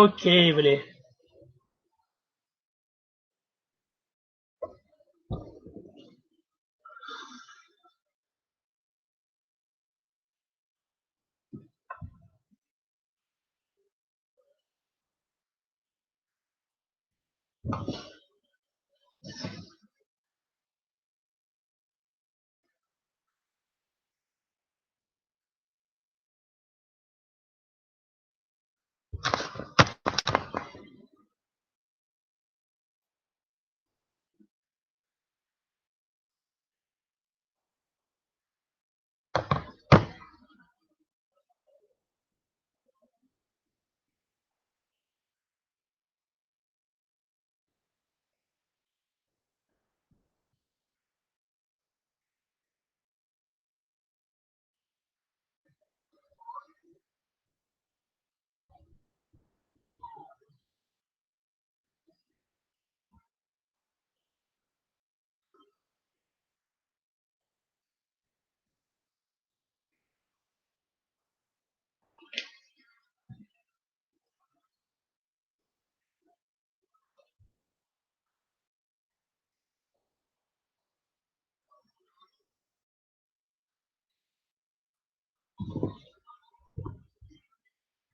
Okey, boleh.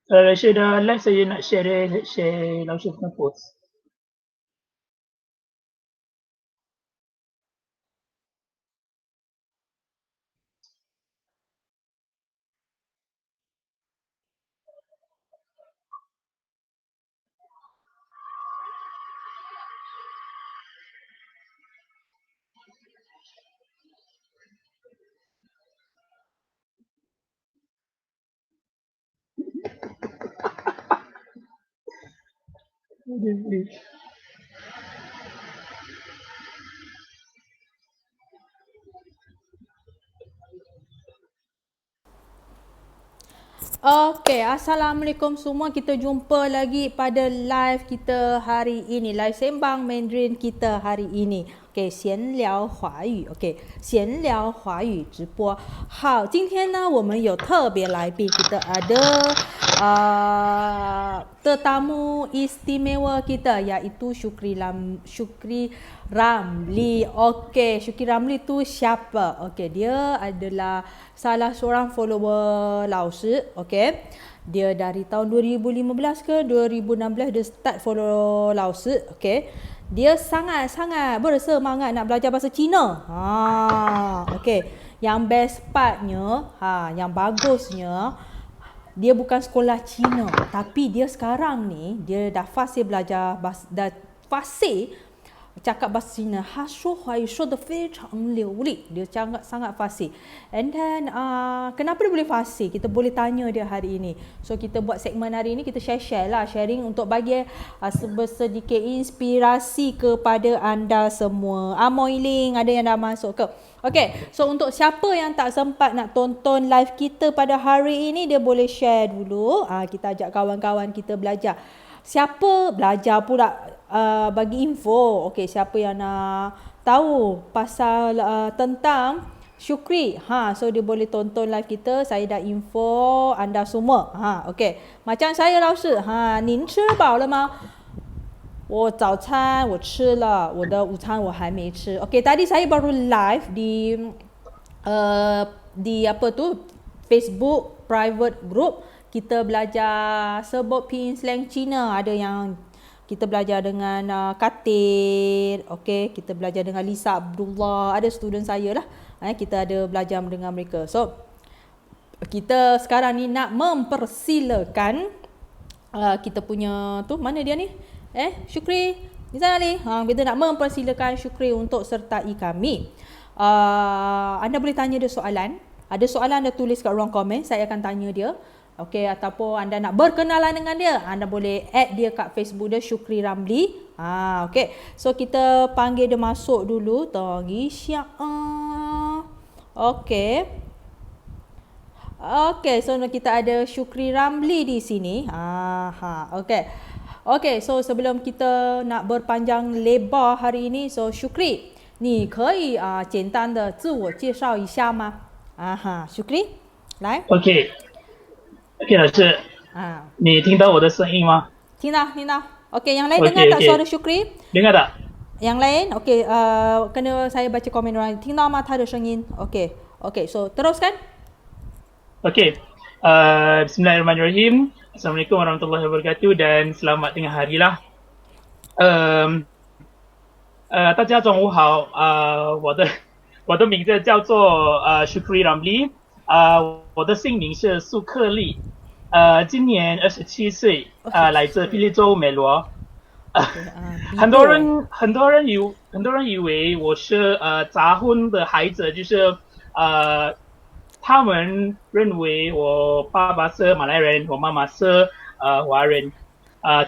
Rasa dah live saya nak share langsung punya post. Okey, Assalamualaikum semua. Kita jumpa lagi pada live kita hari ini. Live sembang Mandarin kita hari ini. OK， 闲聊华语 OK， 闲聊华语直播。好，今天呢，我们有特别来宾，kita ada tetamu istimewa kita iaitu Syukri Ramli. OK, Syukri Ramli tu siapa? OK, dia adalah salah seorang follower Lao Shi. OK, dia dari tahun 2015 ke 2016 dia start follow Lao Shi. OK, dia sangat-sangat bersemangat nak belajar bahasa Cina. Okay. Yang best partnya, yang bagusnya, dia bukan sekolah Cina, tapi dia sekarang ni dia dah fasih belajar dah fasih cakap bahasa Cina. 他说华语说得非常流利, dia sangat fasih. And then kenapa dia boleh fasih? Kita boleh tanya dia hari ini. So kita buat segmen hari ini, kita share lah, sharing untuk bagi sedikit inspirasi kepada anda semua. Moiling ada yang dah masuk ke? Okay, so untuk siapa yang tak sempat nak tonton live kita pada hari ini, dia boleh share dulu. Kita ajak kawan-kawan kita belajar. Siapa belajar pula bagi info. Okey, siapa yang nak tahu pasal tentang Syukri, so dia boleh tonton live kita. Saya dah info anda semua. Okey. Macam saya Lao Shi, 您吃饱了吗？我早餐我吃了，我的午餐我还没吃。Okey, tadi saya baru live di apa tu Facebook private group. Kita belajar sebut pinyin slang Cina. Ada yang kita belajar dengan Katir, okay, kita belajar dengan Lisa Abdullah, ada student saya lah, kita ada belajar dengan mereka. So kita sekarang ni nak mempersilakan kita punya tu, mana dia ni? Syukri di sana ni. Kita nak mempersilakan Syukri untuk sertai kami. Anda boleh tanya dia soalan. Ada soalan anda tulis kat ruang komen, saya akan tanya dia. Okey, ataupun anda nak berkenalan dengan dia, anda boleh add dia kat Facebook dia, Syukri Ramli. Okey. So kita panggil dia masuk dulu. Tadi okey. Okey, so kita ada Syukri Ramli di sini. Okey. Okey, so sebelum kita nak berpanjang lebar hari ini, so Syukri, 你可以简单的自我介绍一下吗？Syukri, 来。OK，老师，你听到我的声音吗？听到。Okey, yang lain Okey, dengar tak okey. suara Syukri? Dengar tak? Yang lain? Okey, kena saya baca komen orang. 听到吗？他的声音。Okey. Okey, so teruskan. Okey. Bismillahirrahmanirrahim. Assalamualaikum warahmatullahi wabarakatuh dan selamat tengah hari lah. 大家中午好，我的名字叫做Shukri Ramli，我的姓名是苏克利，今年27岁，来自菲律州美罗。很多人以为我是杂婚的孩子，就是他们认为我爸爸是马来人，我妈妈是华人，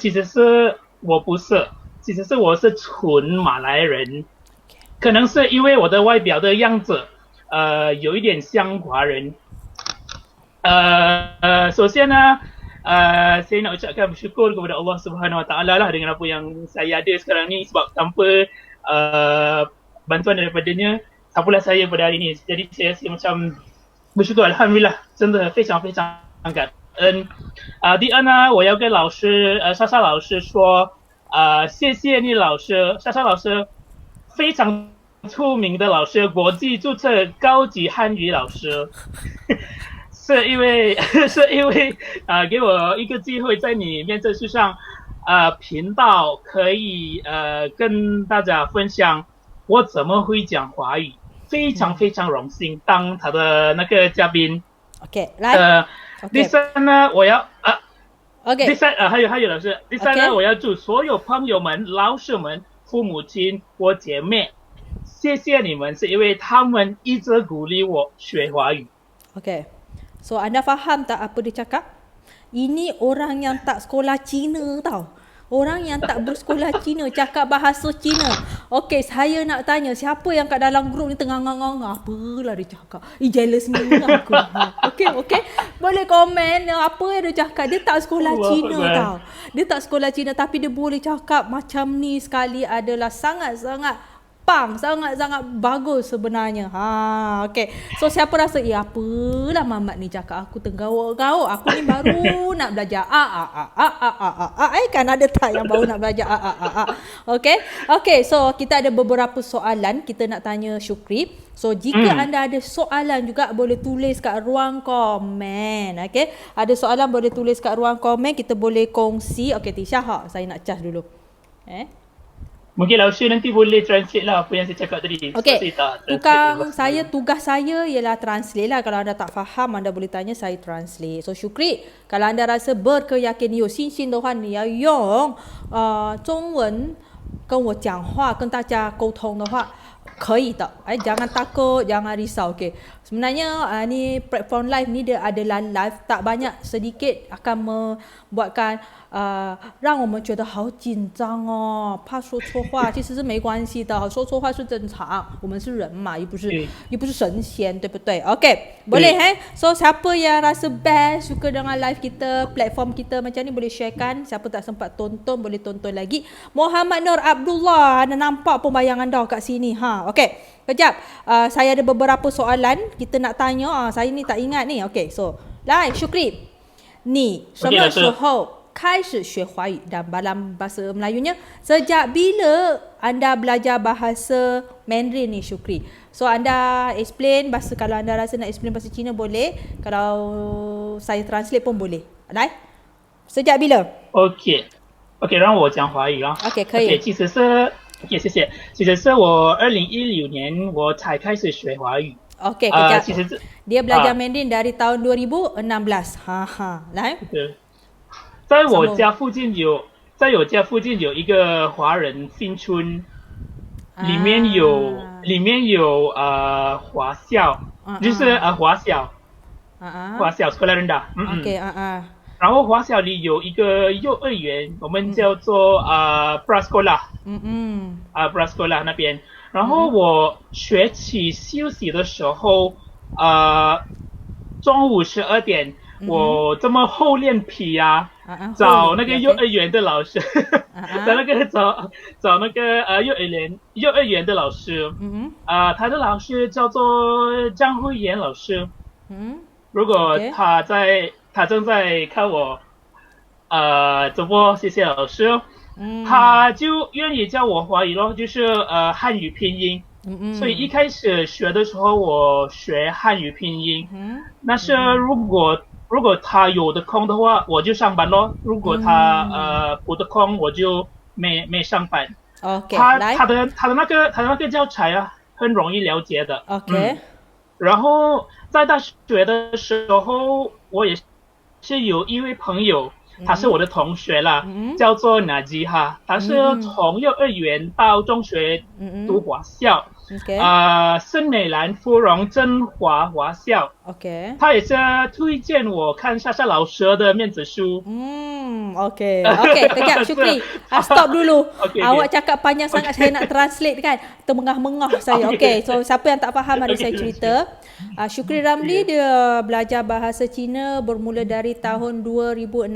其实是我不是。其实是我是纯马来人，可能是因为我的外表的样子，有一点像华人。首先呢，saya nak ucapkan bersyukur kepada Allah Subhanahu Wa Taala lah dengan apa yang saya ada sekarang ni, sebab tanpa bantuan daripadanya, tapalah saya pada hari ini. Jadi saya rasa macam bersyukur, Alhamdulillah，真的非常非常感恩。第二呢，我要跟老师莎莎老师说。谢谢你老师，莎莎老师，非常出名的老师，国际注册高级汉语老师，是因为给我一个机会在你面这世上频道可以跟大家分享我怎么会讲华语，非常非常荣幸当他的那个嘉宾。OK， 来，第三呢，我要OK， 第三还有老师，第三呢，我要祝所有朋友们、老师们、父母亲、我姐妹，谢谢你们，是因为他们一直鼓励我学华语。OK， so anda faham tak apa dia cakap? Ini orang yang tak sekolah Cina tau. Orang yang tak bersekolah Cina cakap bahasa Cina. Okey, saya nak tanya siapa yang kat dalam grup ni tengah nganga-nganga. Apalah dia cakap. Jealous ni aku. Okey. Boleh komen apa yang dia cakap. Dia tak sekolah Cina tau. Dia tak sekolah Cina tapi dia boleh cakap macam ni sekali adalah sangat-sangat sangat-sangat bagus sebenarnya. Okey. So siapa rasa apalah Mamat ni cakap aku tenggauk-gauk. Aku ni baru nak belajar kan ada tak yang baru nak belajar Okey, so kita ada beberapa soalan kita nak tanya Syukri. So jika anda ada soalan juga boleh tulis kat ruang komen. Okey. Ada soalan boleh tulis kat ruang komen, kita boleh kongsi. Okey, Tisha, saya nak cas dulu. Mungkin Lausha nanti boleh translate lah apa yang saya cakap tadi. Okey, tugas saya ialah translate lah. Kalau anda tak faham, anda boleh tanya, saya translate. So Syukri, kalau anda rasa berkeyakin 有信心的话，你要用中文跟我讲话，跟大家沟通的话，可以的。Jangan takut, jangan risau. Okey. Sebenarnya ni platform live ni dia adalah live, tak banyak, sedikit akan membuatkan 让我们觉得好紧张哦，怕说错话，其实是没关系的，说错话是正常，我们是人嘛，又不是神仙，对不对 ？OK， boleh So siapa yang rasa best suka dengan live kita, platform kita macam ni boleh sharekan. Siapa tak sempat tonton boleh tonton lagi. Muhammad Nur Abdullah, anda nampak pun bayangan dah kat sini. Okey, kejap. Saya ada beberapa soalan kita nak tanya. Saya ni tak ingat ni. Okey, so来 Syukri, 你什么时候开始学华语? Dan dalam bahasa Melayunya, sejak bila anda belajar bahasa Mandarin ni Syukri? So anda explain bahasa, kalau anda rasa nak explain bahasa Cina boleh, kalau saya translate pun boleh. 来 sejak bila? OK，让我讲华语啊。OK， 可以。其实是谢谢。其实是我2016年我才开始学华语。OK， kejap. 其实dia belajar Mandarin dari tahun 2016. 来。在我家附近有一个华人新村，里面有华校，就是华小 sekolah rendah。OK， 然后华小里有一个幼儿园，我们叫做prasekolah，prasekolah 那边。然后我学期休息的时候，中午12点，我这么厚脸皮啊，找那个幼儿园的老师，找那个幼儿园的老师，他的老师叫做张慧妍老师。如果他正在看我这波谢谢老师哦，他就愿意教我华语咯，就是汉语拼音。所以一开始学的时候，我学汉语拼音。但是如果他有的空的话，我就上班咯；如果他不的空，我就没上班。OK，他的那个教材啊，很容易了解的。OK，然后在大学的时候，我也是有一位朋友，他是我的同学啦，叫做纳吉哈，他是从幼儿园到中学读华校。OK，森美兰芙蓉真华校。OK，他也是推荐我看莎莎老师的面子书。Okay. Okay, kejap Syukri. Stop dulu. Okay. Awak cakap panjang sangat, saya nak translate kan. Termengah-mengah saya. Okay, so siapa yang tak faham ada saya cerita. Syukri Ramli dia belajar bahasa Cina bermula dari tahun 2016.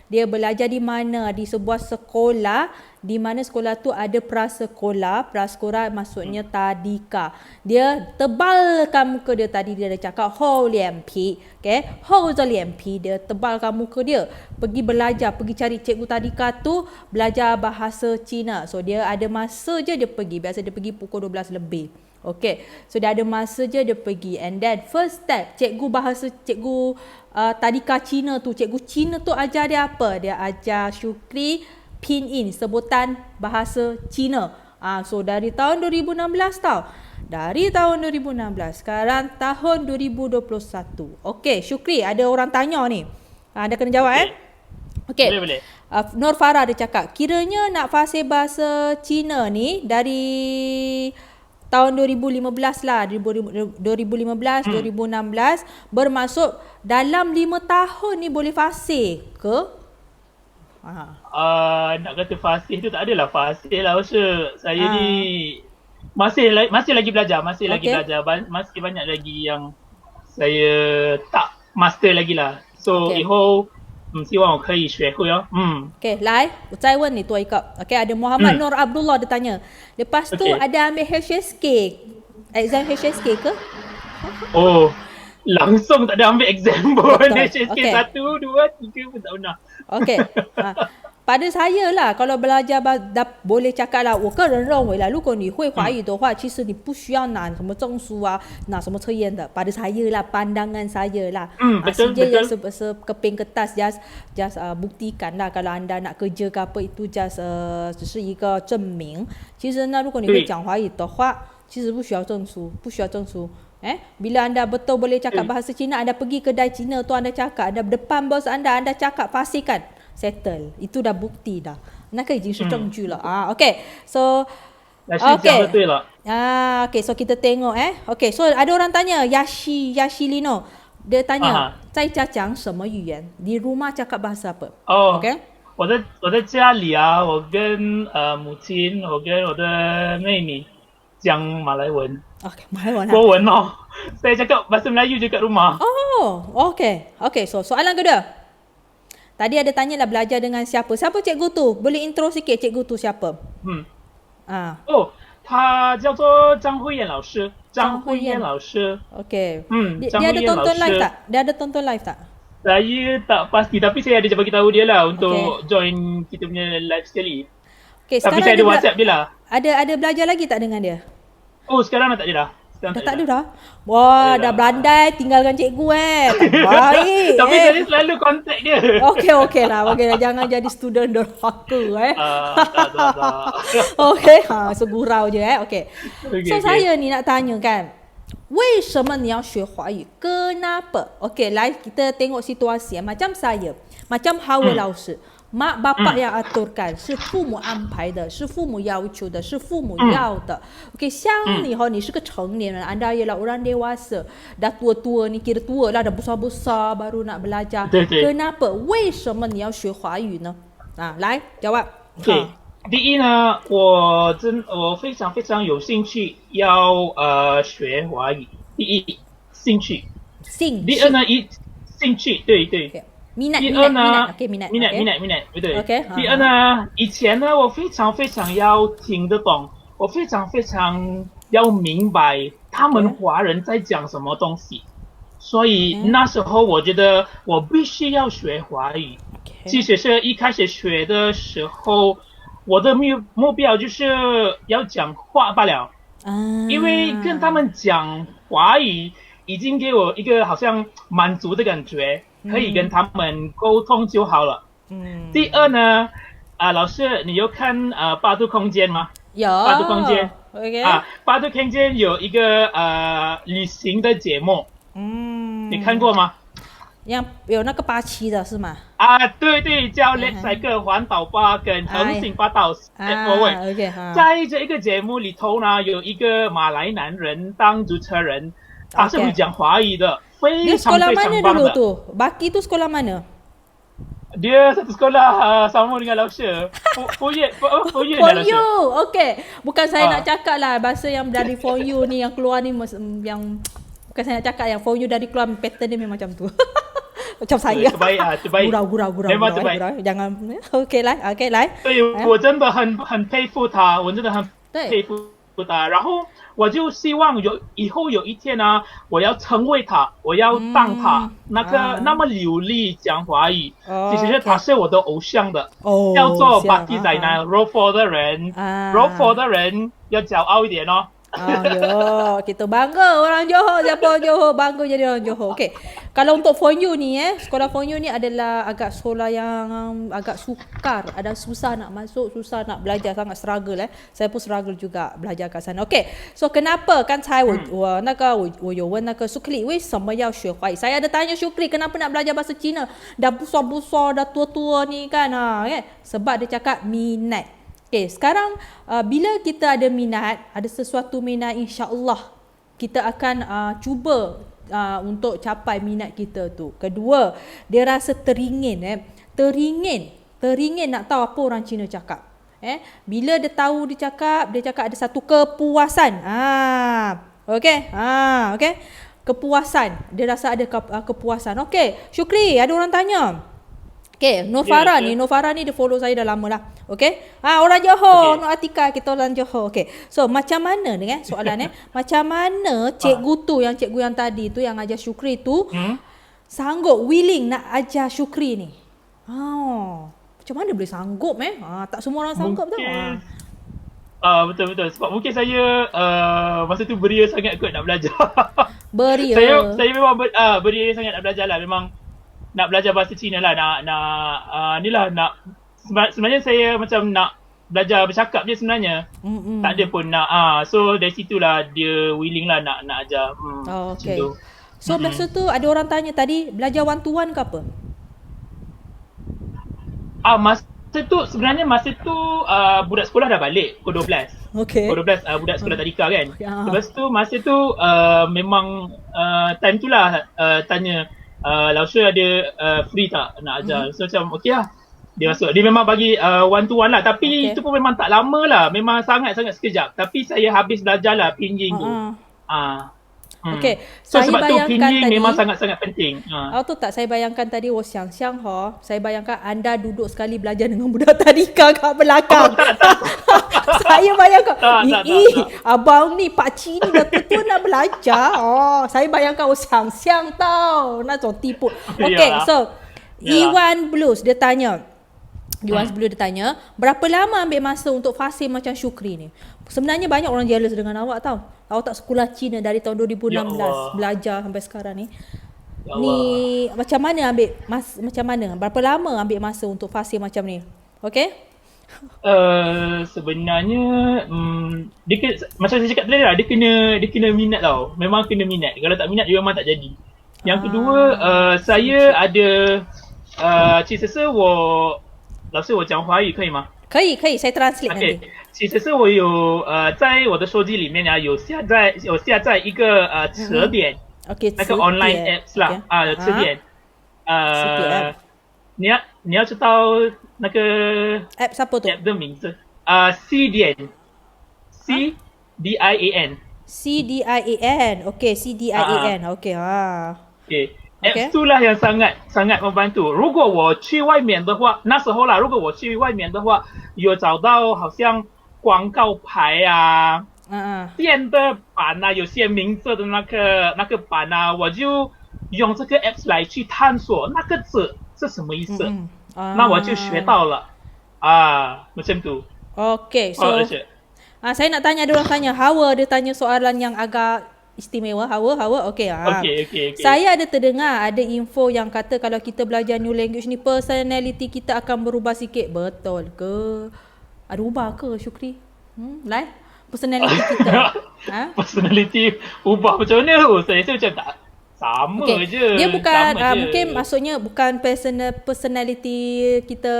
Dia belajar di mana? Di sebuah sekolah di mana sekolah tu ada prasekolah. Prasekolah maksudnya tadika. Dia tebalkan muka dia tadi, dia dah cakap hou lian pi. Okay, hou zhe lian pi, dia tebalkan muka dia. Pergi belajar, pergi cari cikgu tadika tu, belajar bahasa Cina. So dia ada masa je dia pergi. Biasa dia pergi pukul 12 lebih. Okay, so dia ada masa je dia pergi. And then first step, cikgu tadika Cina tu, cikgu Cina tu ajar dia apa? Dia ajar Syukri pinyin, sebutan bahasa Cina. So dari tahun 2016 tau. Dari tahun 2016, sekarang tahun 2021. Okay, Syukri, ada orang tanya ni. Anda kena jawab Okay. Boleh. Nur Farah dia cakap, kiranya nak fasih bahasa Cina ni dari tahun 2015 lah, 2015, 2016, bermaksud dalam 5 tahun ni boleh fasih ke? Nak kata fasih tu tak adalah fasih lah. Saya ni masih lagi belajar, masih banyak lagi yang saya tak master lagi lah. So 以后希望我可以学会哦。Okay, 来，我再问你多一个。Okay, ada Muhammad Nur Abdullah dia tanya. Lepas tu ada ambil HSK. Exam HSK ke? Oh, langsung tak ada ambil exam pun. HSK 1, 2, 3 pun tak pernah. Okay. Pada saya lah, kalau belajar boleh cakap lah，我个人认为啦，如果你会华语的话，其实你不需要拿什么证书啊，拿什么测验的。Pada saya lah, pandangan saya lah. Betul. Sekeping kertas just buktikan lah kalau anda nak kerja ke apa itu just 只是一个证明。其实呢，如果你会讲华语的话，其实不需要证书。Bila anda betul boleh cakap bahasa Cina, anda pergi kedai Cina tu, anda cakap, anda depan bos anda cakap fasihkan, settle. Itu dah bukti dah. 那个已经是证据了Okay, so okay. Okay, so kita tengok Okay, so ada orang tanya Yashi Lino. Dia tanya, 在家讲什么语言? Di rumah cakap bahasa apa? Okay. 我在家里啊，我跟母亲，我跟我的妹妹讲马来文。Okay, Melayu lah.国文oh. Saya cakap bahasa Melayu je kat rumah. Okay. So soalan kedua. Tadi ada tanya lah belajar dengan siapa. Siapa cikgu tu? Boleh intro sikit cikgu tu siapa? 他叫做张慧燕老师。张慧燕老师。Okay. Dia ada tonton live tak? Dia ada tonton live tak? Saya tak pasti, tapi saya ada bagi tahu dia lah untuk join kita punya live sekali. Okay, tapi saya ada WhatsApp dia lah. Ada belajar lagi tak dengan dia? Sekarang dah tak ada dah. Dah tak ada dah? Wah, dah berandai tinggalkan cikgu Tak baik. Tapi saya selalu contact dia. Okay lah. Jangan jadi student dorhaka tak. Okay, segurau je Okay. So saya ni nak tanya kan, 为什么你要学华语? Kenapa? Okay,来kita tengok situasi macam saya, macam Hawa 老师 mak bapak yang aturkan, 是父母安排的，是父母要求的，是父母要的。Okay, 像你你是个成年人, anda ialah orang dewasa, dah tua-tua ni, kira tua lah, dah besar-besar baru nak belajar. Kenapa? 为什么你要学华语呢? 来jawab. Okay. 第一呢，我非常非常有兴趣要学华语。第一，兴趣。第二呢，兴趣，对。minat. minat, betul.第二呢，以前呢，我非常非常要听得懂，我非常非常要明白他们华人在讲什么东西，所以那时候我觉得我必须要学华语。其实是一开始学的时候，我的目标就是要讲话罢了。因为跟他们讲华语已经给我一个好像满足的感觉，可以跟他们沟通就好了。第二呢，老师，你有看八度空间吗？有。八度空间。OK。八度空间有一个旅行的节目。你看过吗？yang 有那个八七的是吗？对对，叫 Let's Cycle 环岛吧跟横行八岛 Step Forward。 OK。在这一个节目里头呢，有一个马来男人当主持人，他是会讲华语的，非常非常棒的。Dia sekolah mana dulu tu? Baki tu sekolah mana? Dia satu sekolah sama dengan Laosha. Foyet For you. Okay. Bukan saya nak cakap lah bahasa yang dari for you ni yang keluar ni yang bukan saya nak cakap yang for you dari keluar pattern dia memang macam tu. Macam saya. Terbaik. Gurau. Memang terbaik. Jangan. Okay 来。对，我真的很佩服他，我真的很佩服他。然后我就希望以后有一天呢，我要成为他，我要当他那么流利讲华语。其实他是我的偶像的，叫做 Baki Zainal Rofor 的人，Rofor 的人要骄傲一点哦。Yo, kita bangga orang Johor, siapa orang Johor bangga jadi orang Johor. Okey. Kalau untuk Phone You ni sekolah Phone You ni adalah agak sekolah yang agak sukar, ada susah nak masuk, susah nak belajar, sangat struggle Saya pun struggle juga belajar kat sana. Okey. So kenapa 刚才我有问那个 Shukri 为什么要学华语? Saya ada tanya Shukri kenapa nak belajar bahasa Cina? Dah besar-besar, dah tua-tua ni kan. Sebab dia cakap minat. Okay, sekarang bila kita ada minat, ada sesuatu minat, insya-Allah kita akan cuba untuk capai minat kita tu. Kedua, dia rasa teringin teringin nak tahu apa orang Cina cakap. Bila dia tahu dia cakap ada satu kepuasan. Okey. Kepuasan. Dia rasa ada kepuasan. Okey, Shukri, ada orang tanya. Okay, Nofara ni dia follow saya dah lama lah. Okay. Orang Johor, Nur Atika, kita orang Johor. Okay. So, macam mana ni soalan macam mana cikgu yang tadi tu yang ajar Shukri tu sanggup willing nak ajar Shukri ni? Macam mana boleh sanggup tak semua orang sanggup tau. Betul. Sebab mungkin saya masa tu beria sangat kot nak belajar. Beria. Saya memang beria sangat nak belajar lah. Memang nak belajar bahasa Cina lah, sebenarnya saya macam nak belajar bercakap je sebenarnya. Tak ada pun nak so dari situlah dia willing lah nak ajar. Okay. So masa tu ada orang tanya tadi belajar one to one ke apa? Masa tu budak sekolah dah balik pukul 12. Okay. Pukul 12 budak sekolah tadika kan. Lepas tu masa tu memang time tu lah tanya Laosha ada free tak nak ajar. So macam okey lah, dia masuk. Dia memang bagi one to one lah. Tapi itu pun memang tak lama lah. Memang sangat-sangat sekejap. Tapi saya habis belajar lah pinyin tu. Okay. So saya sebab tu pinyin tadi, memang sangat-sangat penting. Tu tak saya bayangkan tadi siang-siang saya bayangkan anda duduk sekali belajar dengan budak tadika kat belakang. Saya bayangkan abang ni pakcik ni dah tua nak belajar. Saya bayangkan siang-siang tau. Nak tipu. Okay, so Iwan Blues dia tanya. Berapa lama ambil masa untuk fasih macam Shukri ni? Sebenarnya banyak orang jealous dengan awak tau. Awak tak sekolah Cina dari tahun 2016 belajar sampai sekarang ni. Ni macam mana berapa lama ambil masa untuk fasih macam ni? Okay? Sebenarnya macam saya cakap tadi lah, dia kena minat tau. Memang kena minat. Kalau tak minat dia memang tak jadi. Yang kedua, saya ada 其实是我老师我讲华语可以吗？可以 saya translate nanti. 其实是我有在我的手机里面有下载一个词典，那个 online apps 啦词典。你要知道那个 app 什么 app 的名字CDIAN CDIAN okay CDIAN okay apps tu lah yang sangat membantu。如果我去外面的话，那时候啦，如果我去外面的话，有找到好像广告牌店的版有些名字的那个版我就用这个 apps 来去探索那个字是什么意思。那我就学到了macam tu. Okay, so saya nak tanya, ada orang tanya, Hawa dia tanya soalan yang agak istimewa. Hawa, okay. Okay. Saya ada terdengar ada info yang kata kalau kita belajar new language ni, personality kita akan berubah sikit. Betul ke? Ada ubah ke, Syukri? Lai? Personality kita. Personality ubah macam mana? Saya rasa macam tak. Sama je. Dia bukan, je. mungkin maksudnya bukan personality kita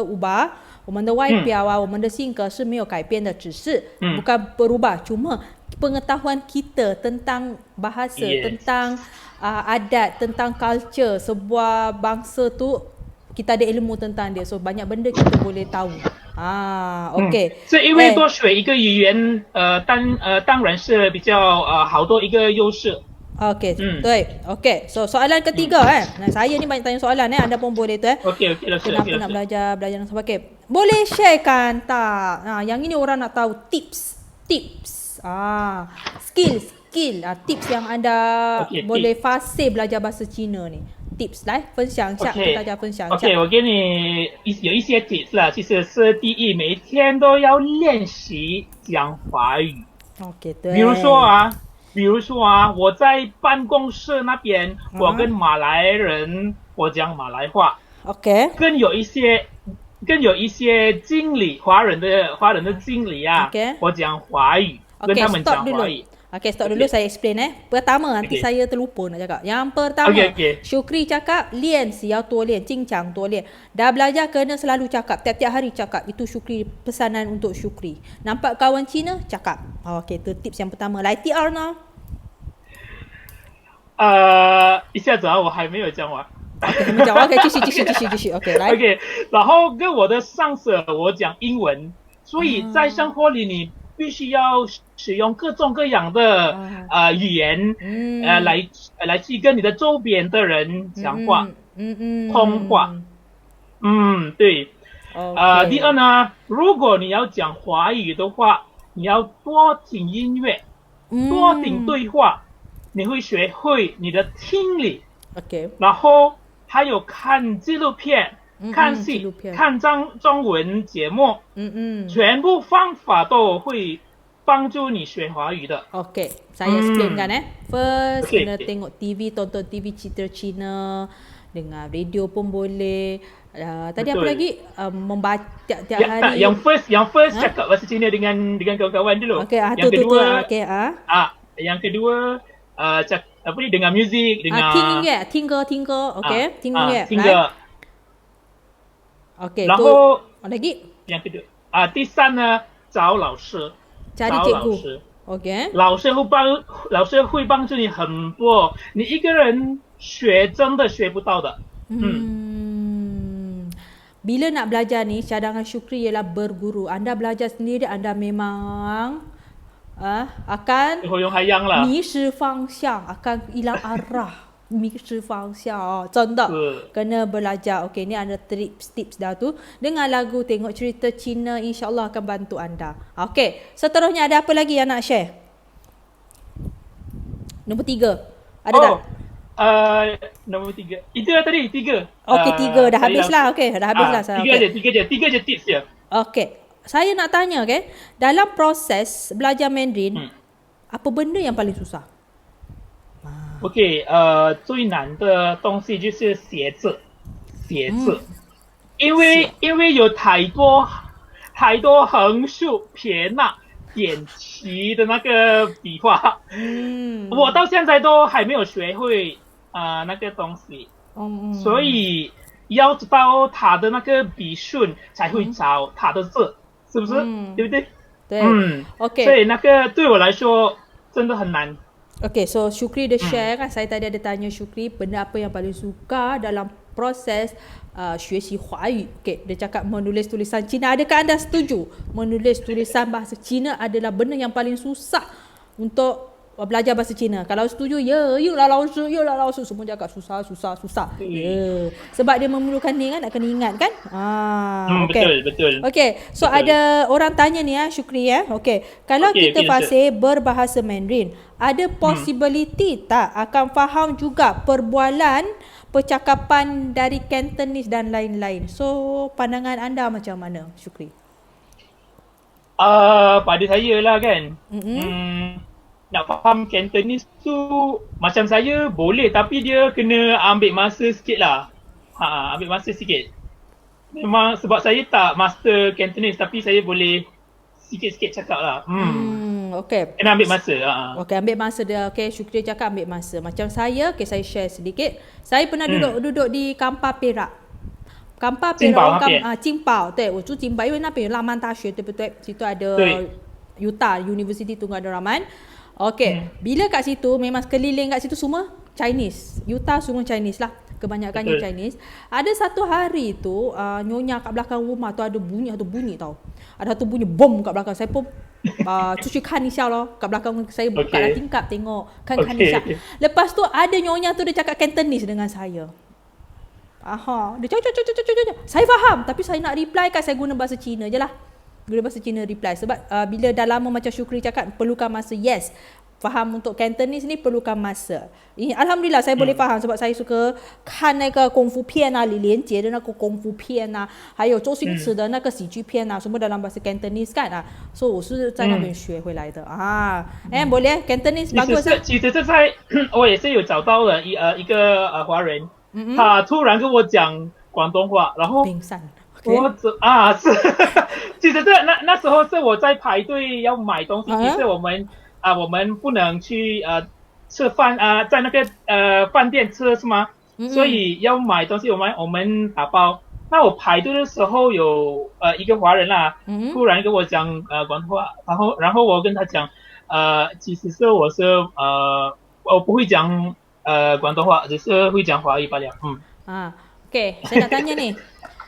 ubah. 我们的外表我们的性格是没有改变的，只是 bukan berubah, cuma pengetahuan kita tentang bahasa, tentang adat, tentang culture sebuah bangsa tu, kita ada ilmu tentang dia, so banyak benda kita boleh tahu. OK。是因为多学一个语言，当然是比较好多一个优势。Okey, betul. Okey, so soalan ketiga saya ni banyak tanya soalan anda pun boleh tu Okey, kenapa nak belajar dan sebagainya. Boleh sharekan tak? Yang ini orang nak tahu tips. Skill, tips yang anda boleh fasih belajar bahasa Cina ni. Tips 来分享一下，跟大家分享一下。OK， 我给你有一些 tips 啦，其实是第一，每一天都要练习讲华语。OK， 对。比如说我在办公室那边，我跟马来人，我讲马来话。OK。跟有一些经理，华人的经理我讲华语，跟他们讲华语。Okay, stop dulu, saya explain Pertama, nanti saya terlupa nak cakap. Yang pertama, Syukri cakap lian si yao tuo lian, cincang tuo lian. Dah belajar kena selalu cakap, tiap-tiap hari cakap. Itu Syukri, pesanan untuk Syukri. Nampak kawan Cina, cakap. Okay, itu tips yang pertama. Lai TR now. 一下子我还没有讲完。OK， 继续。OK， 来。OK， 然后跟我的上司我讲英文，所以在生活里你必须要使用各种各样的语言来去跟你的周边的人讲话，通话。对。第二呢，如果你要讲华语的话，你要多听音乐，多听对话，你会学会你的听力。OK。然后还有看纪录片。看戏，看中文节目，全部方法都会帮助你学华语的。Okay, saya explainkan First, kena tengok TV, tonton TV cerita Cina, dengar radio pun boleh. Tadi apa lagi? Membaca tiap hari. Yang first cakap bahasa Cina dengan kawan-kawan dulu. Okay, yang kedua, yang kedua dengar muzik, dengar 听歌 okay, 听音乐 OK， 然后lagi yang kedua 第三呢，找老师， cari cikgu。 OK， 老师会帮助你很多，你一个人学真的学不到的。Bila nak belajar ni, cadangan Syukri ialah berguru. Anda belajar sendiri, anda memang akan 迷失方向， akan hilang arah. 迷失方向真的kena belajar. Okey, ni ada tips dah tu. Dengar lagu, tengok cerita Cina, insya-Allah akan bantu anda. Okey, seterusnya ada apa lagi yang nak share? Nombor 3. Ada tak? Nombor 3. Itu dah tadi, 3. Okey, 3 dah habislah. Okey, dah habislah saya. 3 je tips dia. Okey. Saya nak tanya dalam proses belajar Mandarin, apa benda yang paling susah? OK， 最难的东西就是写字，因为有太多横竖撇捺点齐的那个笔画，我到现在都还没有学会那个东西，所以要知道它的那个笔顺才会找它的字，是不是？对不对？对，OK。所以那个对我来说真的很难。Okay, so Syukri dia share saya tadi ada tanya Syukri benda apa yang paling suka dalam proses 学习华语. Okay, dia cakap menulis tulisan Cina. Adakah anda setuju? Menulis tulisan bahasa Cina adalah benda yang paling susah untuk belajar bahasa Cina. Kalau setuju, yalah laosu, semua cakap susah. Sebab dia memerlukan ni nak kena ingat kan? Okay. Betul. Okay, so ada orang tanya ni Syukri Okay, kalau kita fasih berbahasa Mandarin, ada possibility tak akan faham juga perbualan percakapan dari Cantonese dan lain-lain. So pandangan anda macam mana, Syukri? Pada saya lah kan, nak faham Cantonese tu macam saya boleh, tapi dia kena ambil masa sikit lah. Ambil masa sikit. Memang sebab saya tak master Cantonese, tapi saya boleh sikit-sikit cakap lah. Okay. Kena ambil masa. Okay, ambil masa dia. Okay, Syukri cakap ambil masa. Macam saya, okay, saya share sedikit. Saya pernah duduk di Kampar Perak. Kampar Perak, Qingpao， 对，我住金巴，因为那边有浪漫大学，对不对？situ ada Utah University Tunggal Abdul Rahman. Okay, bila kat situ memang sekeliling kat situ semua Chinese. Utah semua Chinese lah. Kebanyakannya Chinese. Ada satu hari tu nyonya kat belakang rumah tu ada bunyi tau. Ada satu bunyi bom kat belakang. Saya pun cuci kan Isya lah. Kat belakang saya buka dah tingkap tengok kan Isya. Lepas tu ada nyonya tu dia cakap Cantonese dengan saya. Dia cakap. Saya faham, tapi saya nak reply kan saya guna bahasa Cina je lah. Guna bahasa Cina reply. Sebab bila dah lama macam Syukri cakap perlukan masa. Yes, faham untuk Cantonese ni perlukan masa. Alhamdulillah saya boleh faham sebab saya suka看那个功夫片啊，李连杰的那个功夫片啊，还有周星驰的那个喜剧片啊，semua dalam bahasa Cantonese kan so 我是在那边学回来的boleh Cantonese bagus啊。其实这在我也是有找到了一个华人，他突然跟我讲广东话，然后我是其实那时候是我在排队要买东西，其实我们不能去吃饭在那个饭店吃是吗？所以要买东西我们打包。那我排队的时候有一个华人啦，突然跟我讲广东话，然后我跟他讲其实是我我不会讲广东话，只是会讲华语罢了。Okay, saya nak tanya ni.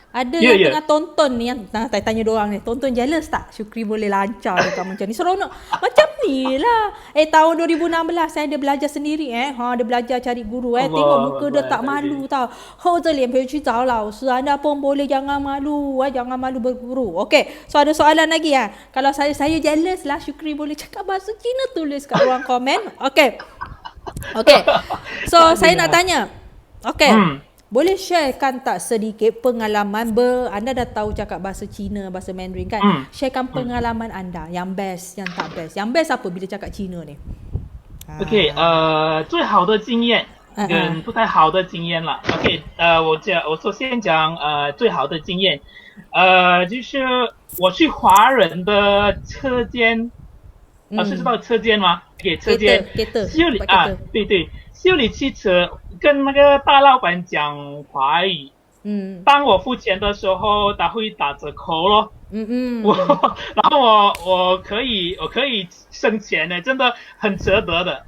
Ada yang tengah tonton ni, yang tanya diorang ni, tonton jealous tak? Syukri boleh lancar dekat macam ni. Seronok. Macam ni lah. Tahun 2016 saya ada belajar sendiri dia belajar cari guru tengok muka dia tak malu tau. 厚着脸皮去找老师 anda pun boleh jangan malu jangan malu berguru. Okay, so ada soalan lagi Kalau saya jealous lah, Syukri boleh cakap bahasa Cina, tulis kat ruang komen. Okay. So saya nak tanya. Okay. Boleh sharekan tak sedikit pengalaman anda dah tahu cakap bahasa Cina, bahasa Mandarin kan? Sharekan pengalaman anda yang best, yang tak best. Yang best apa bila cakap Cina ni? Okay, 最好的经验跟不太好的经验啦。Okay, 我首先讲最好的经验，就是我去华人的车间，是知道车间吗？给车间修理对，修理汽车。跟那个大老板讲华语，当我付钱的时候，他会打折扣咯。然后我可以省钱的，真的很值得的。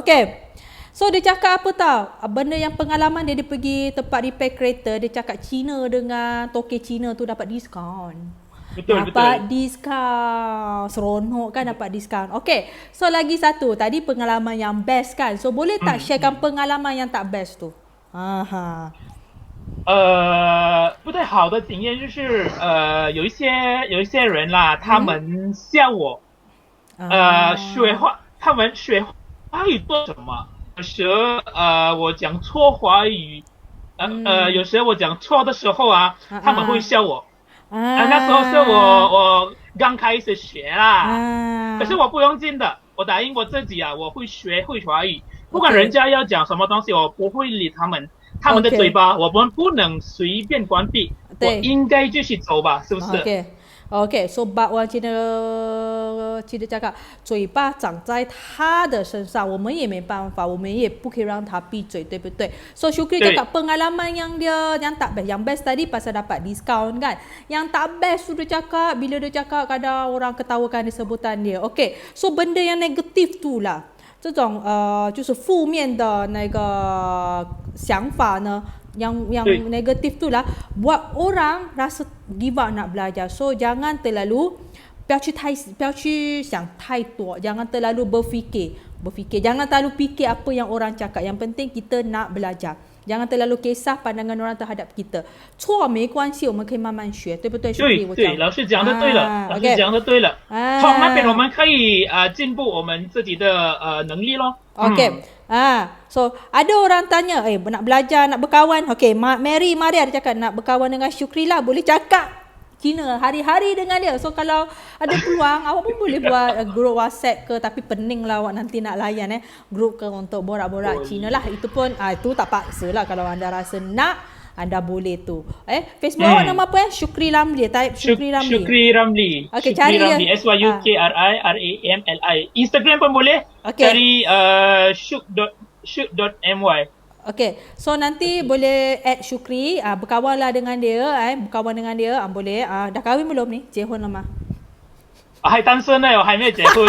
Okay. So dia cakap apa tau? Benda yang pengalaman dia pergi tempat repair kereta, dia cakap Cina dengan toke Cina tu dapat diskaun. Betul. Diskaun. Seronok kan dapat diskaun. Okay. So lagi satu. Tadi pengalaman yang best kan. So boleh tak sharekan pengalaman yang tak best tu? 不太好的经验就是有一些人啦，他们笑我他们学华语做什么？有时我讲错华语有时我讲错的时候他们会笑我。那时候是我刚开始学啦，可是我不用紧的，我答应我自己我会学会华语，不管人家要讲什么东西，我不会理他们的嘴巴，我们不能随便关闭，我应该继续走吧，是不是？Okay, so orang Cina cakap 嘴巴长在他的身上，我们也没办法，我们也不可以让他闭嘴，对不对？ So Syukri cakap pengalaman yang tak best. Yang best tadi pasal dapat diskaun kan. Yang tak best tu dia cakap bila dia cakap kadang orang ketawakan dia sebutan dia. Okay, so benda yang negatif tu lah. 这种就是负面的那个想法呢。yang negatif tu lah buat orang rasa give up nak belajar. So jangan terlalu 不要去想太多， jangan terlalu berfikir, jangan terlalu fikir apa yang orang cakap. Yang penting kita nak belajar. Jangan terlalu kisah pandangan orang terhadap kita. 错没关系，我们可以慢慢学，对不对？对，老师讲的对了，老师讲的对了。从那边我们可以进步我们自己的能力咯。Okay. So ada orang tanya, nak belajar, nak berkawan. Okay, Mary ada cakap nak berkawan dengan Syukri lah. Boleh cakap Cina hari-hari dengan dia. So kalau ada peluang, awak pun boleh buat grup WhatsApp ke. Tapi pening lah awak nanti nak layan grup ke untuk borak-borak Cina lah. Itu pun, itu tak paksa lah. Kalau anda rasa nak, anda boleh tu. Facebook awak nama apa Syukri Ramli. Type Syukri Ramli. Syukri Ramli. Okay, Syukri cari Ramli. dia. SYUKRIRAMLI. Instagram pun boleh. Okay. Cari syuk.my. Okay, so nanti boleh add Syukri, berkawan lah dengan dia, berkawan dengan dia, boleh. Dah kahwin belum ni? Jehun lama. 还单身呢，我还没结婚。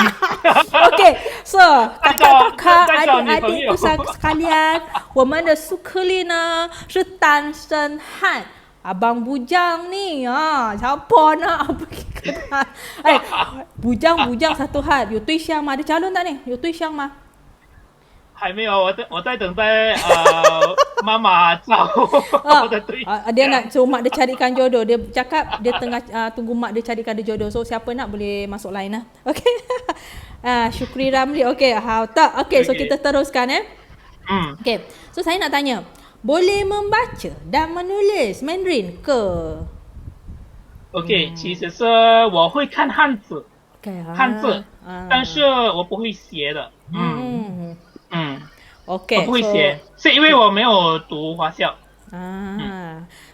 Okay, so kakak-kakak, 再找女朋 adik-adik 友 sekalian, 我们的苏克丽呢是单身汉。Abang Bujang ni, siapa nak pergi kenal? Bujang satu hal, 有对象吗？ ada calon tak ni? 有对象吗？还没有，我在等待妈妈找我的对象。dia nak suruh mak dia carikan jodoh. Dia cakap dia tengah tunggu mak dia carikan dia jodoh. So siapa nak boleh masuk line lah. Okay. Syukri Ramli. Okay, tak. Okay, so kita teruskan Okay. So saya nak tanya, boleh membaca dan menulis Mandarin ke? Okay, 其实是我会看汉字， Okay, 汉字，但是我不会写的。Okay, 我不会写，是因为我没有读华校。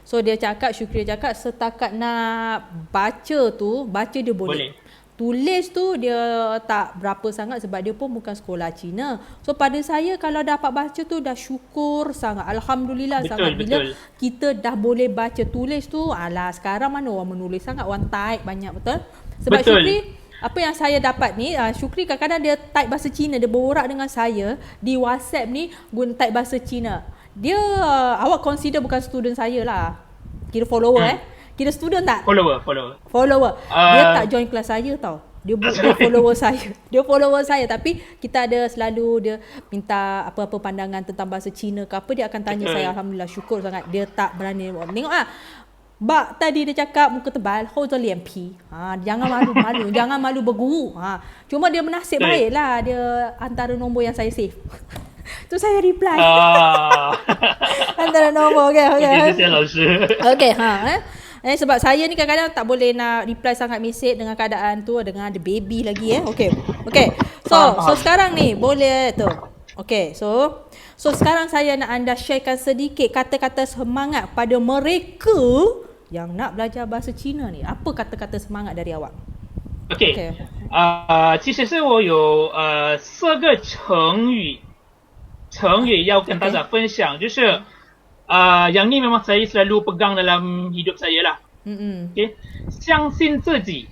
So dia cakap, Syukri cakap setakat nak baca dia boleh. Tulis tu dia tak berapa sangat sebab dia pun bukan sekolah Cina. So pada saya kalau dapat baca tu dah syukur sangat. Alhamdulillah sangat. Bila kita dah boleh baca tulis tu, sekarang mana orang menulis sangat, orang type banyak, betul? Sebab Syukri, apa yang saya dapat ni, Syukri kadang-kadang dia type bahasa Cina, dia berborak dengan saya di WhatsApp ni guna type bahasa Cina. Dia awak consider bukan student saya lah. Kira follower Kira student tak? Follower. Dia tak join kelas saya tau. Dia follower saya. Dia follower saya tapi kita ada selalu dia minta apa-apa pandangan tentang bahasa Cina ke apa, dia akan tanya saya. Alhamdulillah, syukur sangat. Dia tak berani tengok Bak tadi dia cakap muka tebal, hou zhe lian pi. Jangan malu-malu, jangan malu berguru. Cuma dia menasib baiklah, dia antara nombor yang saya save. Tu saya reply. Antara nombor, okey. Okey, sebab saya ni kadang-kadang tak boleh nak reply sangat mesej dengan keadaan tu, dengan ada baby lagi Okey. So sekarang ni boleh tu. Okey, so sekarang saya nak anda sharekan sedikit kata-kata semangat pada mereka yang nak belajar bahasa Cina ni. Apa kata-kata semangat dari awak? Okay. 其实是我有4个成语要跟大家分享，就是yang ni memang saya selalu pegang dalam hidup saya lah. Okay. 相信自己，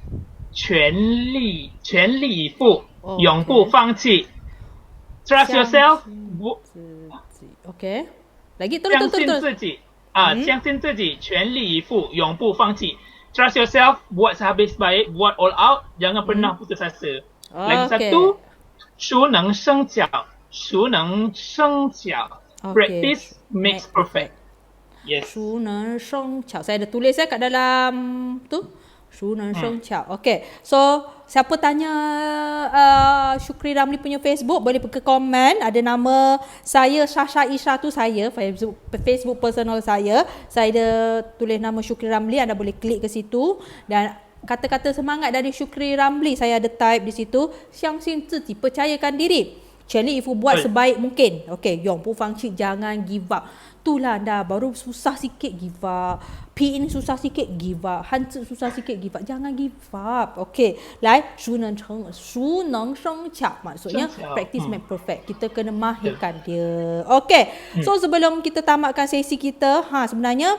全力以赴，永不放弃。Trust yourself. Okay. Lagi 相信自己相信自己，全力以赴，永不放弃。Trust yourself, buat sehabis baik, buat all out, jangan pernah putus asa. Lagi satu, 熟能生巧，熟能生巧。Practice makes perfect. Yes. 熟能生巧. Saya ada tulis kat dalam tu. 熟能生巧. Okay. So, siapa tanya Syukri Ramli punya Facebook, boleh pergi komen. Ada nama saya, Syasha Isha tu saya. Facebook personal saya. Saya ada tulis nama Syukri Ramli. Anda boleh klik ke situ. Dan kata-kata semangat dari Syukri Ramli saya ada type di situ. 相信自己, percayakan diri. Challenge if buat sebaik mungkin. Okay, Yong Pu Fang Cik, jangan give up. Itulah dah, baru susah sikit give up. P ini susah sikit give up. Hanzi susah sikit give up. Jangan give up. Okay, 来 熟能生巧. Maksudnya practice make perfect. Kita kena mahirkan dia. Okay, so sebelum kita tamatkan sesi kita, sebenarnya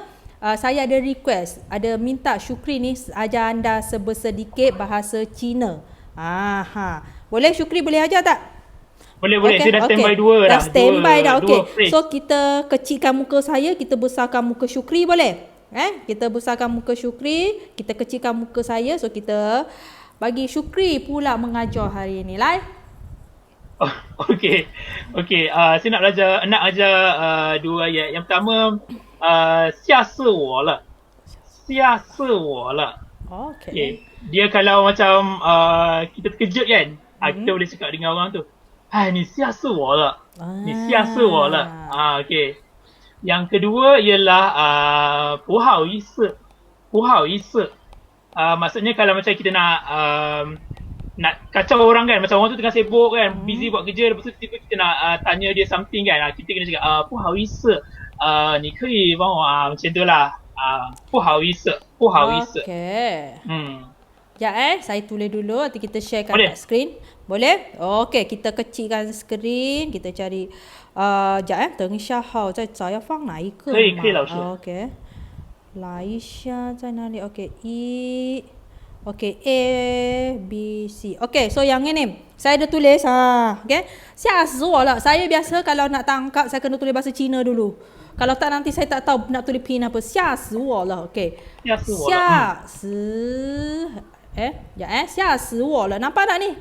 saya ada request, ada minta Syukri ni ajar anda sedikit bahasa Cina. Boleh Syukri, boleh ajar tak? Boleh. Dia dah standby dua dah. Dah standby dah. Okay. So kita kecilkan muka saya, kita besarkan muka Syukri, boleh? Kita besarkan muka Syukri, kita kecilkan muka saya. So kita bagi Syukri pula mengajar hari ini. Okay. Saya nak ajar dua ayat. Yang pertama, 吓死我了. Okay. Dia kalau macam kita terkejut kan, kita boleh cakap dengan orang tu, 哎，你吓死我了 Ni xia si wo le. Okey. Yang kedua ialah bu hao yi si. Bu hao yi si. Maksudnya kalau macam kita nak kacau orang kan, macam orang tu tengah sibuk kan, busy buat kerja, lepas tu tiba kita nak tanya dia something kan, kita kena cakap bu hao yi si, ni kei bang macam tu lah, bu hao yi si, bu hao yi si. Okay. Sekejap saya tulis dulu, nanti kita share kat skrin. Boleh? Okey, kita kecilkan skrin, kita cari sekejap Teng Xia Hao在找要放哪一个可以老师 OK 来一下在哪里 OK OK A B C OK so yang ini saya dah tulis OK 吓死我了 saya biasa kalau nak tangkap saya kena tulis bahasa Cina dulu kalau tak nanti saya tak tahu nak tulis pin apa 吓死我了 OK 吓死我了 nampak tak ni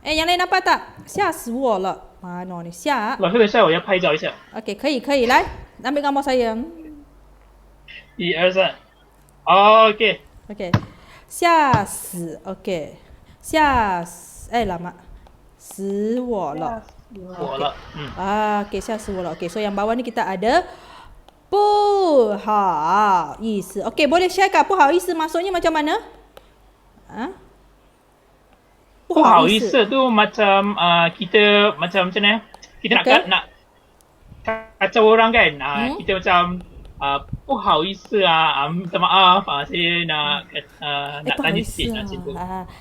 yang lain nampak tak 吓死我了 mana ni 吓老师等一下我要拍照一下 OK 可以来ambil gambar saya 1 2 3 OK OK 吓死 OK 吓死lama 死我了我了OK 吓死我了 OK so yang bawah ni kita ada 不好意思 OK boleh share kan 不好意思 maksudnya macam mana 不好意思 tu macam kita macam mana kita nak kacau orang kan kita macam 不好意思minta maaf saya nak tanya sikit macam tu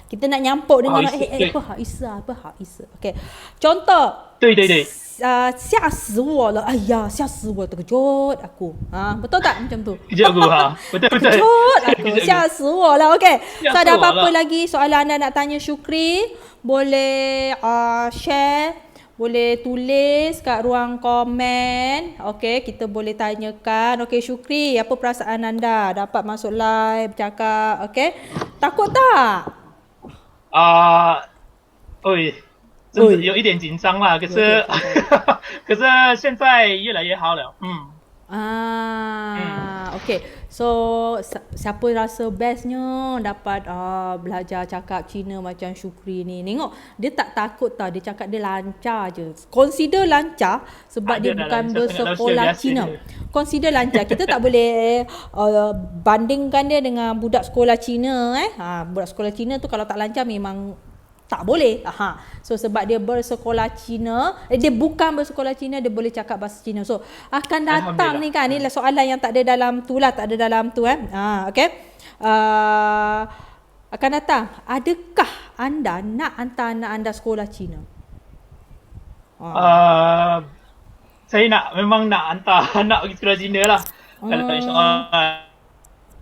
kita nak nyampuk dengan 不好意思不好意思 okey contoh 对对对吓死我了哎呀吓死我terkejut aku betul tak macam tu kejut aku betul terkejut aku吓死我了 okey so ada apa-apa lagi soalan anda nak tanya Syukri boleh share boleh tulis kat ruang komen. Okey, kita boleh tanyakan. Okey, Syukri, apa perasaan anda dapat masuk live cakap? Okey. Takut tak? 有一点紧张啦，可是可是现在越来越好了。Okay. So, siapa rasa bestnya dapat belajar cakap Cina macam Syukri ni. Tengok, dia tak takut tau. Dia cakap dia lancar je. Consider lancar sebab dia bukan bersekolah Cina. Consider lancar. Kita tak boleh bandingkan dia dengan budak sekolah Cina. Budak sekolah Cina tu kalau tak lancar memang tak boleh. So sebab dia bersekolah Cina, dia bukan bersekolah Cina, dia boleh cakap bahasa Cina. So akan datang ni kan, ni lah soalan yang tak ada dalam tu lah, tak ada dalam tu okey. Akan datang, adakah anda nak hantar anak anda sekolah Cina? Saya memang nak hantar anak pergi sekolah Cina lah. Kalau insya-Allah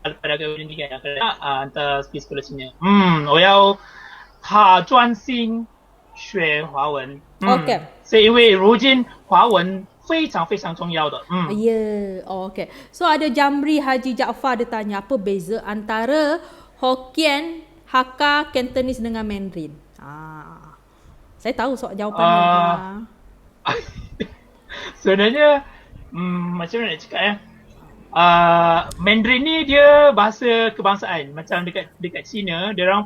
pada kali ni kan nak hantar pergi sekolah Cina. 我要他专心学华文 OK 是因为如今华文非常非常重要的 OK so ada Jamri Haji Jaafar dia tanya apa beza antara Hokkien, Hakka, Cantonese dengan Mandarin saya tahu soal jawapannya sebenarnya macam mana nak cakap Mandarin ni dia bahasa kebangsaan. Macam dekat China, dia orang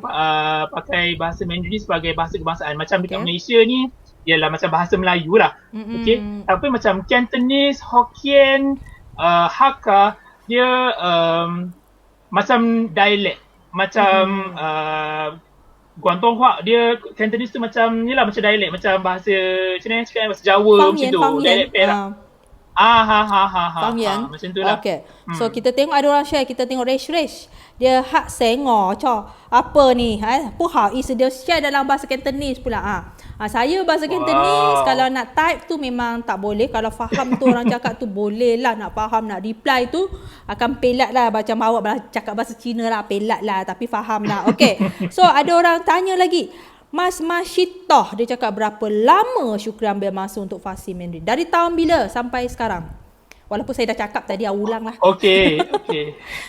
pakai bahasa Mandarin sebagai bahasa kebangsaan. Macam dekat Malaysia ni ialah macam bahasa Melayu lah. Okey. Tapi macam Cantonese, Hokkien, Hakka dia macam dialek. Macam Guangdonghua dia Cantonese tu macam ni lah macam dialek, macam bahasa macam mana cakap bahasa Jawa macam tu. Dialek Perak. Macam tu lah. Okay. So kita tengok ada orang share, kita tengok Resh. Dia hak sengor apa ni? Puhau is dia share dalam bahasa Cantonese pula. Saya bahasa Cantonese kalau nak type tu memang tak boleh. Kalau faham tu orang cakap tu boleh lah, nak faham nak reply tu akan pelat lah macam awak cakap bahasa Cina lah, pelat lah tapi faham lah. Okay. So ada orang tanya lagi. Mas Masyitoh, dia cakap berapa lama Syukri ambil masa untuk fasih Mandarin? Dari tahun bila sampai sekarang? Walaupun saya dah cakap tadi, ulang lah. Okay.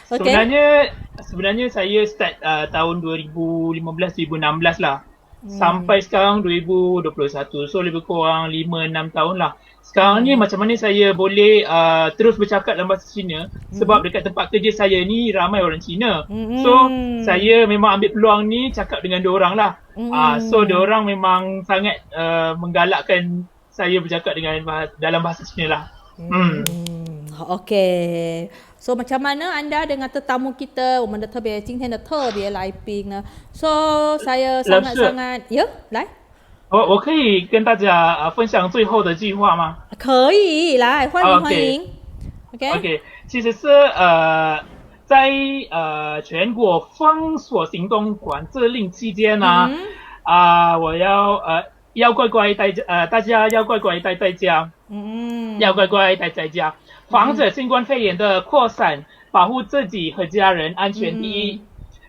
Sebenarnya saya start tahun 2015-2016 lah. Sampai sekarang 2021. So lebih kurang 5-6 tahun lah. Sekarang ni macam mana saya boleh terus bercakap dalam bahasa Cina sebab dekat tempat kerja saya ni ramai orang Cina. So saya memang ambil peluang ni cakap dengan diorang lah. So diorang memang sangat menggalakkan saya bercakap dengan dalam bahasa Cina lah. OK， so macam mana anda dengan tetamu kita，我们的特别今天的特别来宾呢 ？So saya 老师 sangat-sangat 来。我可以跟大家分享最后的句话吗？可以，来欢迎欢迎。OK， 其实是在全国封锁行动管制令期间呢，我要乖乖待大家要乖乖待在家，要乖乖待在家，防止新冠肺炎的扩散，保护自己和家人安全第一。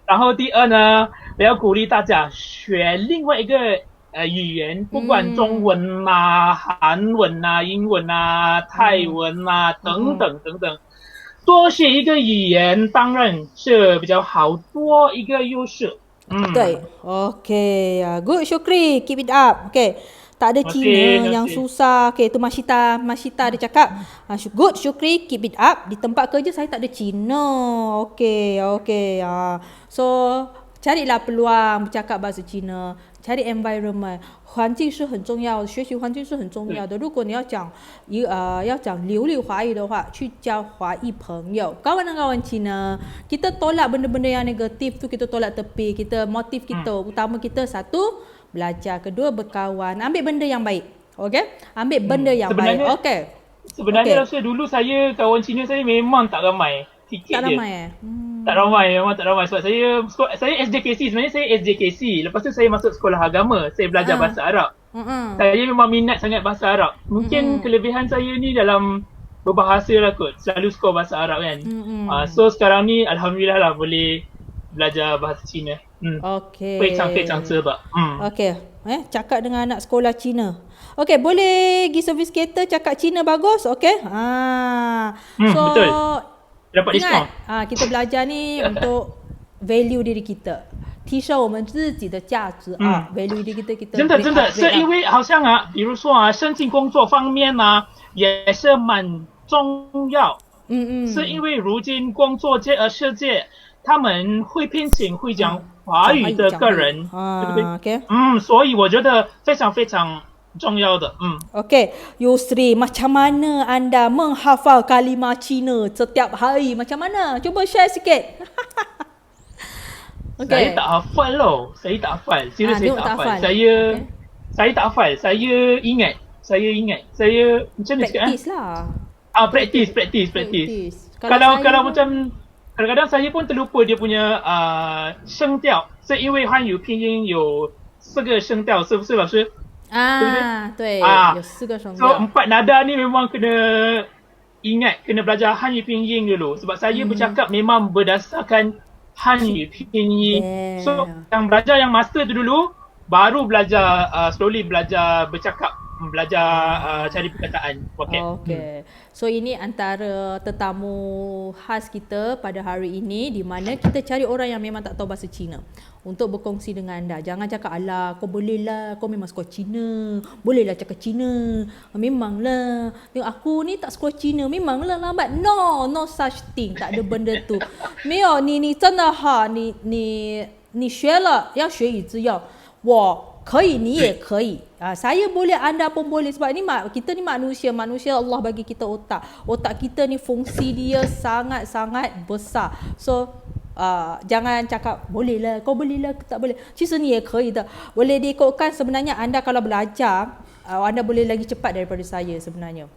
然后第二呢，我要鼓励大家学另外一个语言，不管中文啊、韩文啊、英文啊、泰文啊等等等等，多学一个语言当然是比较好，多一个优势。对 ，OK 啊 ，Good Syukri, keep it up. OK， tak ada Cina yang susah. OK， tu Masita dia cakap. Good Syukri, keep it up. Di tempat kerja saya tak ada Cina. OK. So carilah peluang bercakap bahasa Cina. Cari environment， 环境是很重要的，学习环境是很重要的。如果你要讲流利华语的话，去交华裔朋友，kawan-kawan Cina。kita tolak benda-benda yang negatif tu, kita tolak tepi. Kita motif kita utama kita satu belajar, kedua berkawan, ambil benda yang baik. Okey, ambil benda yang baik. Okey. Sebenarnya rasa dulu saya kawan Cina saya memang tak ramai. Sikit tak je. Ramai Tak ramai, memang tak ramai sebab saya SJKC, sebenarnya saya SJKC. Lepas tu saya masuk sekolah agama, saya belajar bahasa Arab. Saya memang minat sangat bahasa Arab. Mungkin kelebihan saya ni dalam berbahasa lah kot, selalu skor bahasa Arab kan. So sekarang ni alhamdulillah lah boleh belajar bahasa Cina. Okey. 非常非常知道。Okey, cakap dengan anak sekolah Cina. Okey, boleh pergi servis kereta cakap Cina bagus, okey? So betul. Dapat diskon. Kita belajar ni untuk value diri kita，提升我们自己的价值value diri kita。真的，是因为好像比如说申请工作方面也是蛮重要。是因为如今工作世界，他们会聘请会讲华语的个人，对不对？OK。所以我觉得非常非常重要的。Okey, Yusri, macam mana anda menghafal kalimah Cina setiap hari? Macam mana? Cuba share sikit. Saya tak hafal loh. Saya tak hafal. Serius saya tak hafal. Saya tak hafal. Saya ingat. Saya macam mana cakap? Practice lah. Practice. Kalau macam kadang-kadang saya pun terlupa dia punya 声调，是因为汉语拼音有4个声调，是不是老师？对，有4个声调。So 4 nada ni memang kena ingat, kena belajar Hanyu pinyin dulu. Sebab saya bercakap memang berdasarkan Hanyu pinyin. So yang belajar yang master tu dulu, baru belajar slowly belajar bercakap, belajar cari perkataan. Okay. So ini antara tetamu khas kita pada hari ini, di mana kita cari orang yang memang tak tahu bahasa Cina untuk berkongsi dengan anda. Jangan cakap, alah kau boleh lah, kau memang sekolah Cina, boleh lah cakap Cina, memanglah tengok aku ni tak sekolah Cina, memanglah lambat. No such thing, tak ada benda tu. 没有，你真的哈，你学了要学以致用，我可以你也可以。Saya boleh, anda pun boleh. Sebab ni kita ni manusia Allah bagi kita otak kita ni fungsi dia sangat-sangat besar. So jangan cakap boleh lah, kau boleh lah, tak boleh. 其实你也可以的。 boleh diikutkan sebenarnya anda kalau belajar, anda boleh lagi cepat daripada saya sebenarnya.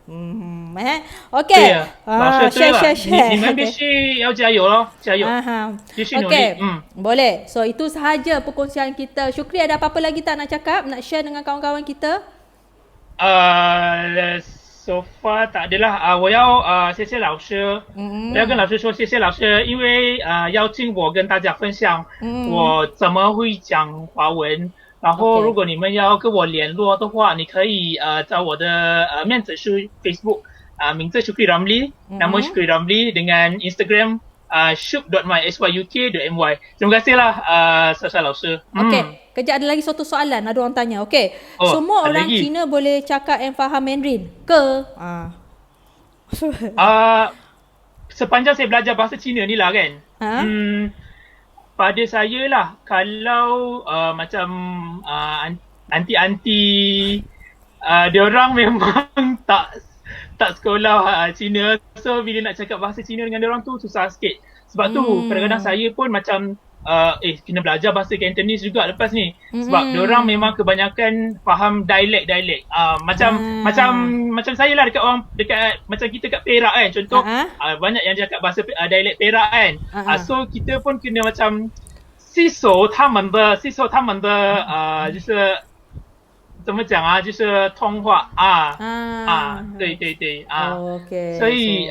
Okay. 对老师对了， share. 你们必须要加油咯，加油，继续努力。 Okay. Boleh. So itu sahaja perkongsian kita. Syukri, ada apa-apa lagi tak nak cakap, nak share dengan kawan-kawan kita? So far tak adalah。我要谢谢老师，我要跟老师说谢谢老师，因为邀请我跟大家分享我怎么会讲华文。然后如果你们要跟我联络的话，你可以找我的面子书 Facebook， 名字 Syukri Ramli， nama Syukri Ramli， dengan Instagram syuk.my.syuk.my。 Terima kasihlah Sasha 老师。 Okey, kejap ada lagi satu soalan, ada orang tanya. Okey, semua orang lagi Cina boleh cakap and faham Mandarin ke? Sepanjang saya belajar bahasa Cina ni lah kan. Pada saya lah, kalau macam anti-anti diorang memang tak sekolah Cina. So bila nak cakap bahasa Cina dengan diorang tu susah sikit. Sebab tu kadang-kadang saya pun macam kena belajar bahasa Cantonese juga lepas ni. Sebab diorang memang kebanyakan faham dialek-dialek. Macam saya lah dekat macam kita kat Perak kan. Contoh banyak yang cakap bahasa dialek Perak kan. So kita pun kena macam 吸收他们的就是怎么讲啊，就是通话对对对Okay. 所以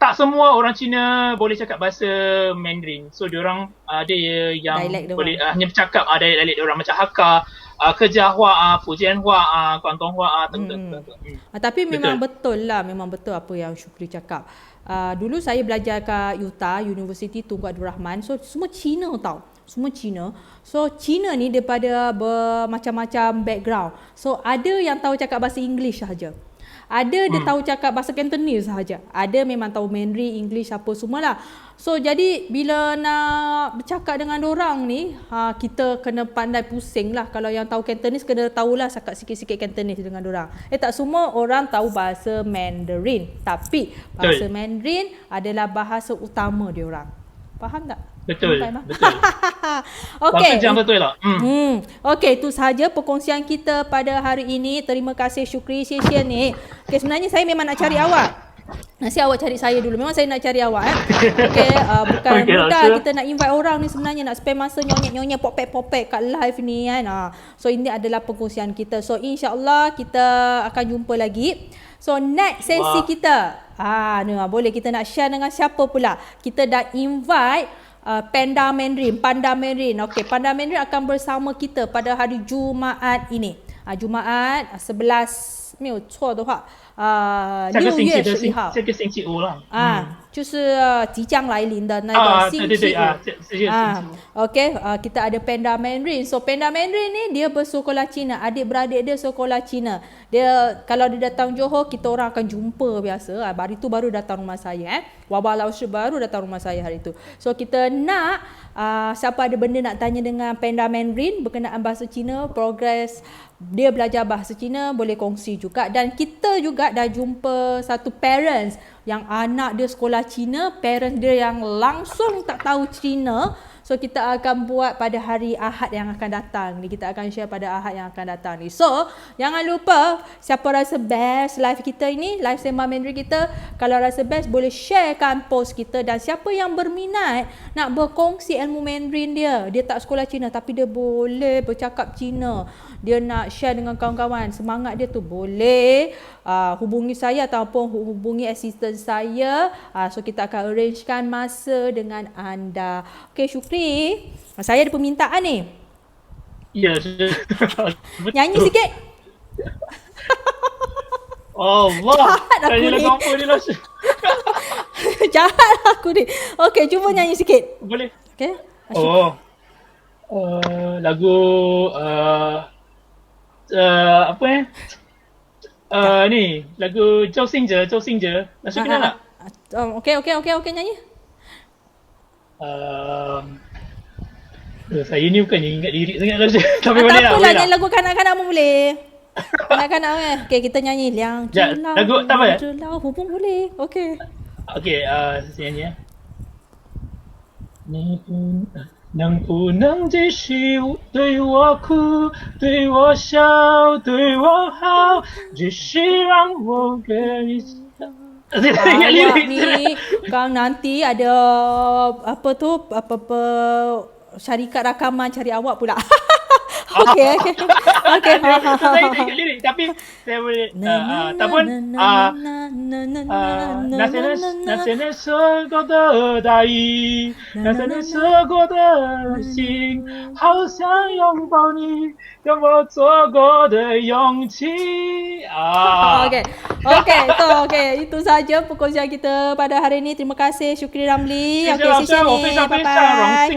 tak semua orang Cina boleh cakap bahasa Mandarin. So diorang ada yang Dialect boleh hanya bercakap dialek diorang macam Hakka, Kejiahua, Fujianhua, Guangdonghua Tapi memang betul lah, memang betul apa yang Syukri cakap. Dulu saya belajar kat UTA, University Tunku Abdul Rahman. So semua Cina tau. Semua Cina. So Cina ni daripada bermacam-macam background. So ada yang tahu cakap bahasa English sahaja. Ada dia tahu cakap bahasa Cantonese sahaja. Ada memang tahu Mandarin, English apa semualah. So jadi bila nak bercakap dengan orang ni, kita kena pandai pusing lah. Kalau yang tahu Cantonese kena tahulah cakap sikit-sikit Cantonese dengan orang. Tak semua orang tahu bahasa Mandarin. Tapi bahasa Mandarin adalah bahasa utama dia orang. Faham tak? Betul. Okey. Bahasa betul lah. Okey, itu sahaja perkongsian kita pada hari ini. Terima kasih Syukri session ni. Okey, sebenarnya saya memang nak cari awak. Nanti awak cari saya dulu. Memang saya nak cari awak Okey, bukan mudah kita nak invite orang ni sebenarnya, nak spend masa nyonyek-nyonyek popek-popek kat live ni kan. So ini adalah perkongsian kita. So insya-Allah kita akan jumpa lagi. So next sesi kita boleh kita nak share dengan siapa pula. Kita dah invite Panda Mandarin. Okey, Panda Mandarin akan bersama kita pada hari Jumaat ini. Jumaat 11 没有错的话6月11号这个星期五了就是即将来临的那个星期五OK kita ada Panda Mandarin. So Panda Mandarin ni dia bersekolah Cina, adik-beradik dia sekolah Cina. Dia kalau dia datang Johor, kita orang akan jumpa biasa. Hari tu baru datang rumah saya Wabah Laushi baru datang rumah saya hari tu. So kita nak siapa ada benda nak tanya dengan Panda Mandarin berkenaan bahasa Cina, progress dia belajar bahasa Cina, boleh kongsi juga. Dan kita juga dah jumpa satu parents yang anak dia sekolah Cina, parents dia yang langsung tak tahu Cina. So kita akan buat pada hari Ahad yang akan datang ni. Kita akan share pada Ahad yang akan datang ni. So jangan lupa, siapa rasa best live kita ini, live Sembang Mandarin kita, kalau rasa best boleh sharekan post kita. Dan siapa yang berminat nak berkongsi ilmu Mandarin dia tak sekolah Cina tapi dia boleh bercakap Cina, dia nak share dengan kawan-kawan, semangat dia tu, boleh hubungi saya ataupun hubungi assistant saya. So kita akan arrangekan masa dengan anda. Okey Syukri, saya ada permintaan ni. Ya. Nyanyi sikit. Allah. Nyanyi lagu apa ni lah? Jahat aku ni. Okey, cuba nyanyi sikit. Boleh. Okey. Lagu apa ni lagu Zhou Xingzhe nak kenal tak? Okey nyanyi. Saya ni bukannya ingat lirik sangat lah. Tapi boleh tak lah. apalah, nyanyi lagu kanak-kanak pun boleh. Kanak-kanak Okey, kita nyanyi Liang Jilau. Lagu tak apa ya? Jilau pun boleh. Okey. Okey, saya nyanyi 你不能不能继续对我哭，对我笑，对我好，只是让我可以awak ni kang nanti ada apa syarikat rakaman cari awak pula. Okey. Saya tak ingat lirik tapi saya boleh ataupun那些年说过的大意，那些年说过的心，好想拥抱你，拥抱错过的勇气。Okey, itu saja perkongsian kita pada hari ini. Terima kasih Syukri Ramli. Okey, sini. Bye-bye.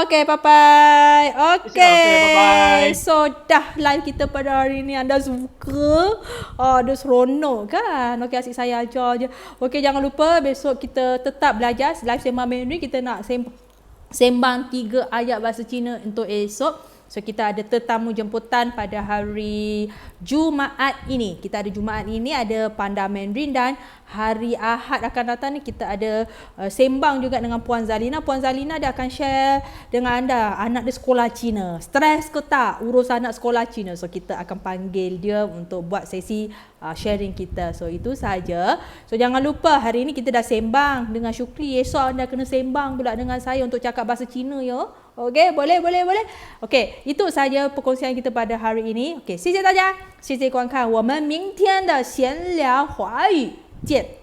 Okey, bye-bye. Okey. So dah live kita pada hari ini. Anda suka? Ada seronok kan? Okey, asyik saya ajar je. Okey, jangan lupa besok kita tetap belajar live Sembang Mandarin. Kita nak sembang 3 ayat bahasa Cina untuk esok. So kita ada tetamu jemputan pada hari Jumaat ini. Kita ada Jumaat ini ada Panda Mandarin, dan hari Ahad akan datang ni kita ada sembang juga dengan Puan Zalina. Puan Zalina dia akan share dengan anda anak dia sekolah Cina. Stres ke tak urus anak sekolah Cina? So kita akan panggil dia untuk buat sesi sharing kita. So itu saja. So jangan lupa hari ini kita dah sembang dengan Syukri. Esok anda kena sembang pula dengan saya untuk cakap bahasa Cina ya. Okey, boleh. Okey, itu saja perkongsian kita pada hari ini. Okey, 谢谢大家，谢谢观看，我们明天的闲聊华语见。